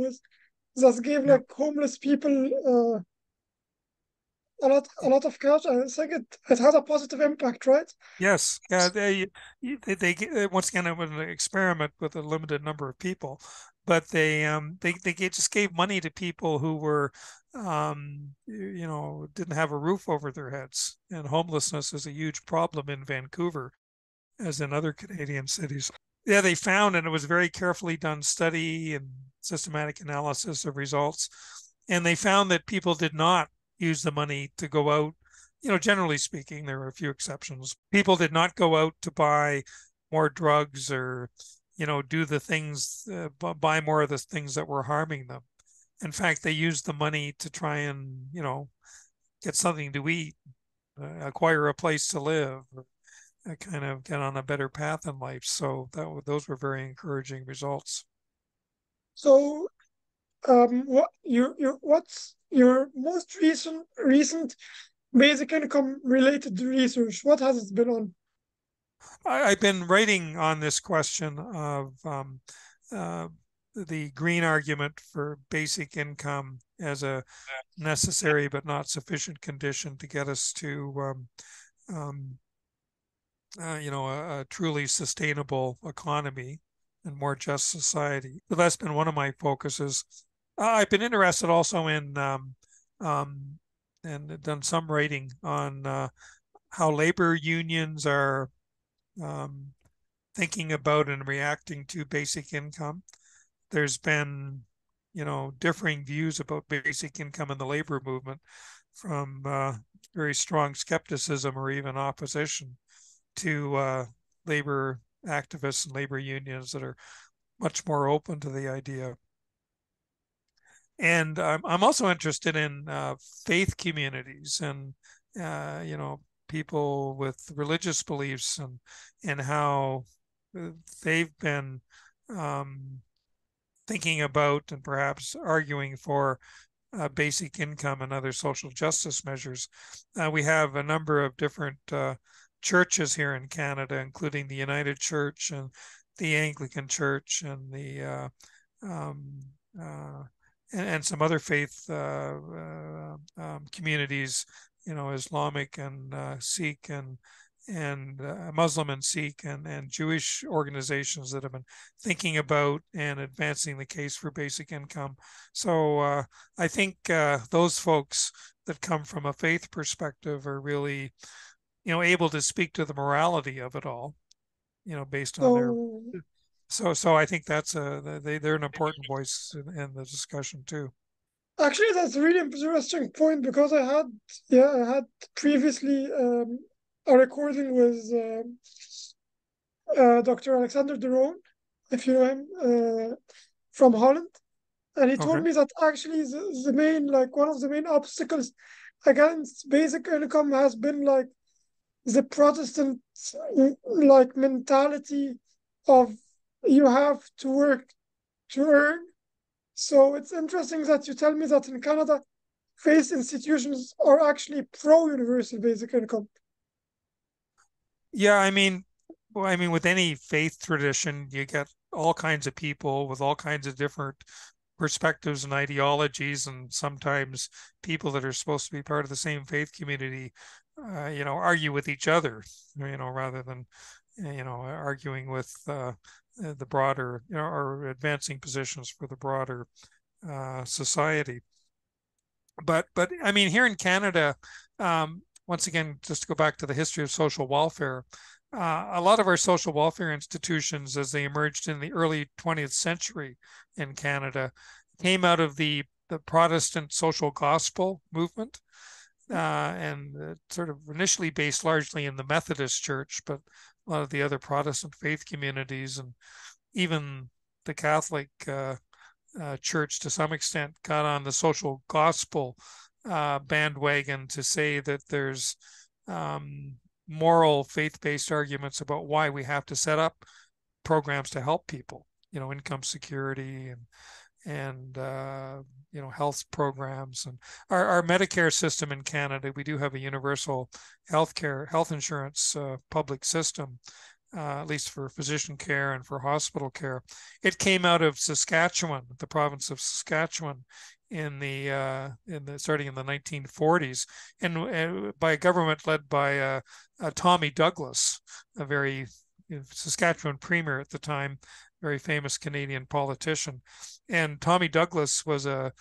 that gave like homeless people a lot of cash? I think it had a positive impact, right? Yes, yeah. They once again, it was an experiment with a limited number of people, but they just gave money to people who were didn't have a roof over their heads, and homelessness is a huge problem in Vancouver, as in other Canadian cities. Yeah, they found, and it was a very carefully done study and systematic analysis of results, and they found that people did not use the money to go out. Generally speaking, there were a few exceptions. People did not go out to buy more drugs or, do the things, buy more of the things that were harming them. in fact, they use the money to try and, get something to eat, acquire a place to live, kind of get on a better path in life. So those were very encouraging results. So, what's your most recent basic income related research? What has it been on? I've been writing on this question of uh, the green argument for basic income as a necessary but not sufficient condition to get us to a truly sustainable economy and more just society. So that's been one of my focuses. I've been interested also in and done some writing on how labor unions are um, thinking about and reacting to basic income. There's been, differing views about basic income in the labor movement, from very strong skepticism or even opposition to labor activists and labor unions that are much more open to the idea. And I'm also interested in faith communities and, people with religious beliefs, and how they've been thinking about and perhaps arguing for basic income and other social justice measures. We have a number of different churches here in Canada, including the United Church and the Anglican Church and the and some other faith communities, Islamic and Sikh and Muslim and Sikh and Jewish organizations that have been thinking about and advancing the case for basic income. So I think those folks that come from a faith perspective are really, able to speak to the morality of it all, based on their. So, So I think they're an important voice in the discussion too. actually, that's a really interesting point because I had previously a recording with Dr. Alexander de Roon, if you know him, from Holland. And he told Okay. me that actually the main, like one of the main obstacles against basic income has been like the Protestant like mentality of you have to work to earn. So it's interesting that you tell me that in Canada, faith institutions are actually pro universal basic income. Yeah, with any faith tradition, you get all kinds of people with all kinds of different perspectives and ideologies, and sometimes people that are supposed to be part of the same faith community, argue with each other, rather than, arguing with the broader, or advancing positions for the broader society. But here in Canada, once again, just to go back to the history of social welfare, a lot of our social welfare institutions, as they emerged in the early 20th century in Canada, came out of the Protestant social gospel movement, and sort of initially based largely in the Methodist Church, but a lot of the other Protestant faith communities and even the Catholic Church to some extent got on the social gospel bandwagon to say that there's moral faith-based arguments about why we have to set up programs to help people, income security and health programs. And our Medicare system in Canada, we do have a universal health insurance public system, at least for physician care and for hospital care. It came out of Saskatchewan, the province of Saskatchewan, starting in the 1940s, and by a government led by Tommy Douglas, a very Saskatchewan premier at the time, very famous Canadian politician. And Tommy Douglas was a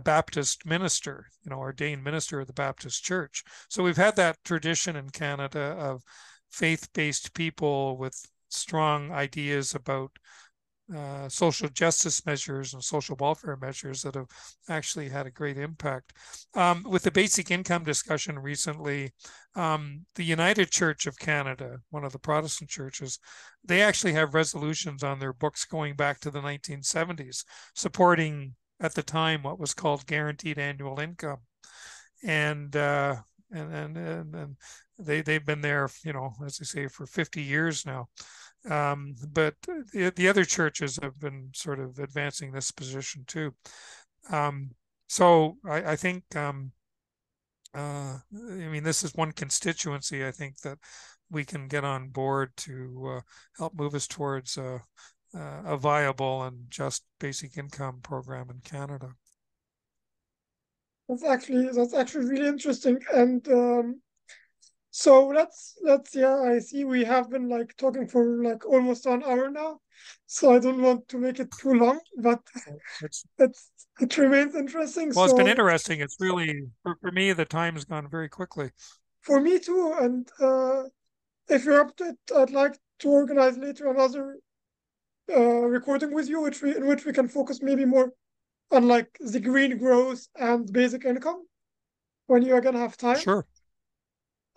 Baptist minister, ordained minister of the Baptist Church. So we've had that tradition in Canada of faith-based people with strong ideas about social justice measures and social welfare measures that have actually had a great impact. With the basic income discussion recently, the United Church of Canada, one of the Protestant churches, they actually have resolutions on their books going back to the 1970s supporting at the time what was called guaranteed annual income, and uh, and they've been there, as I say, for 50 years now. But the other churches have been sort of advancing this position too. So I think, I mean, this is one constituency I think that we can get on board to help move us towards a viable and just basic income program in Canada. That's actually really interesting. And so let's yeah, I see we have been like talking for like almost an hour now. So I don't want to make it too long, but It's it remains interesting. Well, it's been So interesting. It's really for me, the time's gone very quickly. for me too, and if you're up to it, I'd like to organize later another recording with you, in which we can focus maybe more on like the green growth and basic income when you are gonna have time. Sure.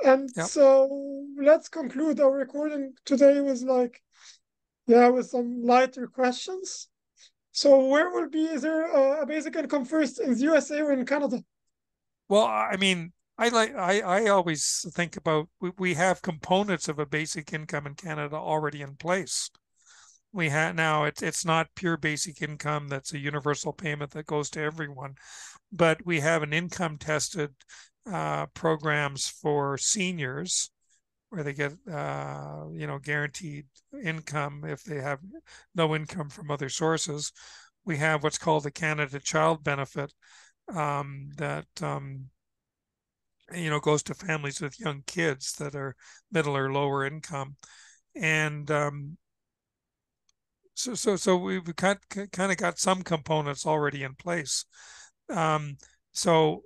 And Yeah. so let's conclude our recording today with like, yeah, with some lighter questions. So where will be, is there a basic income first in the USA or in Canada? Well, I mean, I always think about we have components of a basic income in Canada already in place. We have now it's not pure basic income that's a universal payment that goes to everyone, but we have an income tested programs for seniors where they get guaranteed income if they have no income from other sources. We have what's called the Canada Child Benefit that goes to families with young kids that are middle or lower income, and so we've kind of got some components already in place. So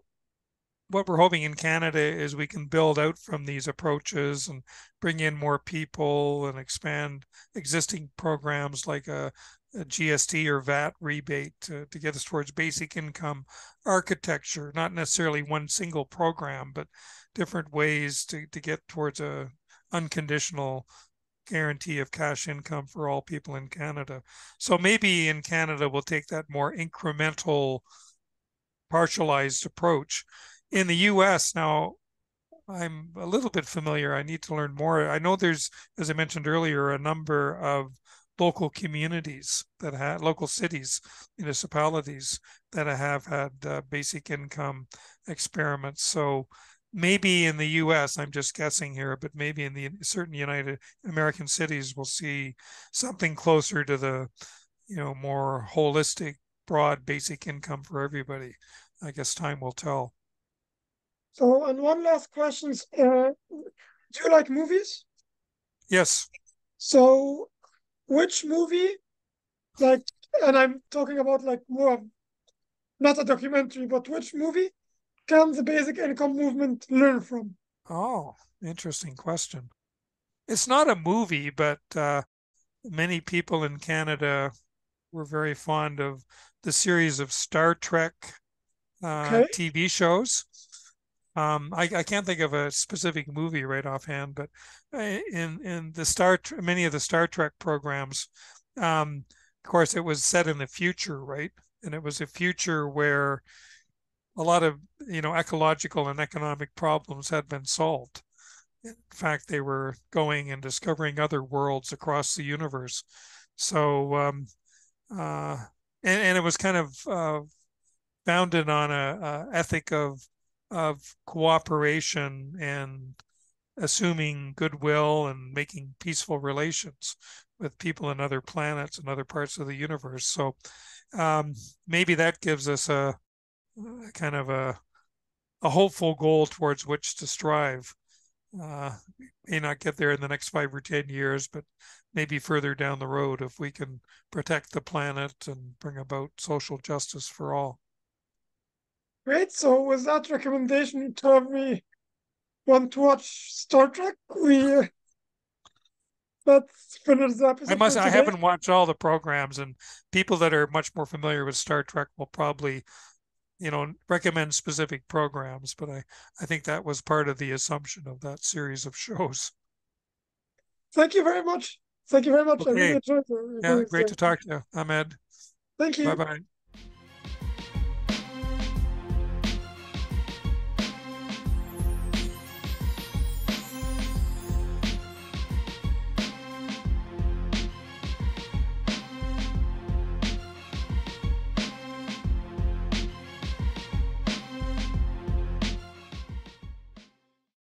what we're hoping in Canada is we can build out from these approaches and bring in more people and expand existing programs like a GST or VAT rebate to get us towards basic income architecture, not necessarily one single program, but different ways to get towards a unconditional guarantee of cash income for all people in Canada. So maybe in Canada, we'll take that more incremental, partialized approach. In the US now, I'm a little bit familiar. I need to learn more. I know there's, as I mentioned earlier, a number of local communities that have local cities, municipalities that have had basic income experiments. So maybe in the US, I'm just guessing here, but maybe in the certain United American cities, we'll see something closer to the, more holistic, broad basic income for everybody. I guess time will tell. So, and one last question. Do you like movies? Yes. So which movie, like, and I'm talking about like more of not a documentary, but which movie can the basic income movement learn from? Oh, interesting question. It's not a movie, but many people in Canada were very fond of the series of Star Trek Okay. TV shows. I can't think of a specific movie right offhand, but in many of the Star Trek programs, of course, it was set in the future, right? And it was a future where a lot of ecological and economic problems had been solved. In fact, they were going and discovering other worlds across the universe. So, uh, and it was kind of founded on a ethic of cooperation and assuming goodwill and making peaceful relations with people in other planets and other parts of the universe. So maybe that gives us a kind of a hopeful goal towards which to strive. May not get there in the next 5 or 10 years, but maybe further down the road if we can protect the planet and bring about social justice for all. Great. So with that recommendation to everyone to watch Star Trek, let's finish the episode for I today. haven't watched all the programs, and people that are much more familiar with Star Trek will probably, recommend specific programs, but I think that was part of the assumption of that series of shows. Thank you very much. Thank you very much. I really Okay. enjoyed the Yeah, recording great today. to talk to you, Ahmed. Thank Bye you. bye.